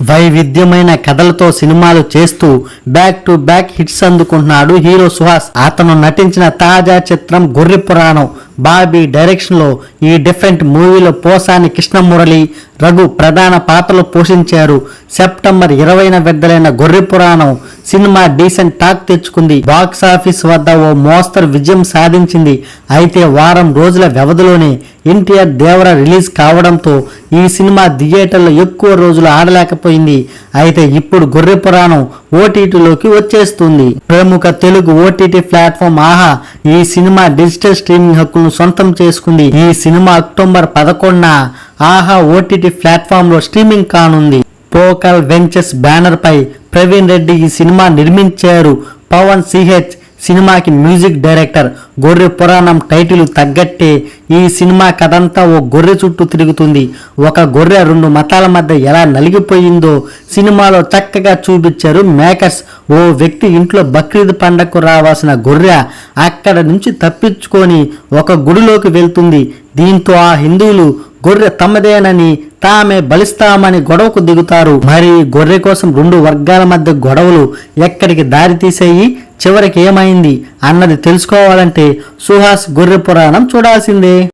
వైవిధ్యమైన కథలతో సినిమాలు చేస్తూ బ్యాక్ టు బ్యాక్ హిట్స్ అందుకుంటున్నాడు హీరో సుహాస్. అతను నటించిన తాజా చిత్రం గొర్రె పురాణం. బాబీ డైరెక్షన్ లో ఈ డిఫరెంట్ మూవీలో పోసాని కృష్ణమురళి, రఘు ప్రధాన పాత్రలు పోషించారు. సెప్టెంబర్ 20న విడుదలైన గొర్రె పురాణం సినిమా డీసెంట్ టాక్ తెచ్చుకుంది. బాక్స్ ఆఫీస్ వద్ద ఓ మోస్తరు విజయం సాధించింది. అయితే వారం రోజుల వ్యవధిలోనే ఎన్టీఆర్ దేవర రిలీజ్ కావడంతో ఈ సినిమా థియేటర్లో ఎక్కువ రోజులు ఆడలేకపోయింది. అయితే ఇప్పుడు గొర్రె పురాణం ఓటీటీలోకి వచ్చేస్తుంది. ప్రముఖ తెలుగు ఓటీటీ ప్లాట్ఫామ్ ఆహా ఈ సినిమా డిజిటల్ స్ట్రీమింగ్ హక్కులను సొంతం చేసుకుంది. ఈ సినిమా అక్టోబర్ 11న ఆహా ఓటీటీ ప్లాట్ఫామ్ లో స్ట్రీమింగ్ కానుంది. పోకల్ వెంచర్స్ బ్యానర్ పై ప్రవీణ్ రెడ్డి ఈ సినిమా నిర్మించారు. పవన్ సిహెచ్ సినిమాకి మ్యూజిక్ డైరెక్టర్. గొర్రె పురాణం టైటిల్ తగ్గట్టే ఈ సినిమా కథంతా ఓ గొర్రె చుట్టూ తిరుగుతుంది. ఒక గొర్రె రెండు మతాల మధ్య ఎలా నలిగిపోయిందో సినిమాలో చక్కగా చూపించారు మేకర్స్. ఓ వ్యక్తి ఇంట్లో బక్రీద్ పండగకు రావాల్సిన గొర్రె అక్కడ నుంచి తప్పించుకొని ఒక గుడిలోకి వెళ్తుంది. దీంతో ఆ హిందువులు గొర్రె తమదేనని తామే బలిస్తామని గొడవకు దిగుతారు. మరి గొర్రె కోసం రెండు వర్గాల మధ్య గొడవలు ఎక్కడికి దారి తీసేయి, చివరికి ఏమైంది అన్నది తెలుసుకోవాలంటే సుహాస్ గొర్రె పురాణం చూడాల్సిందే.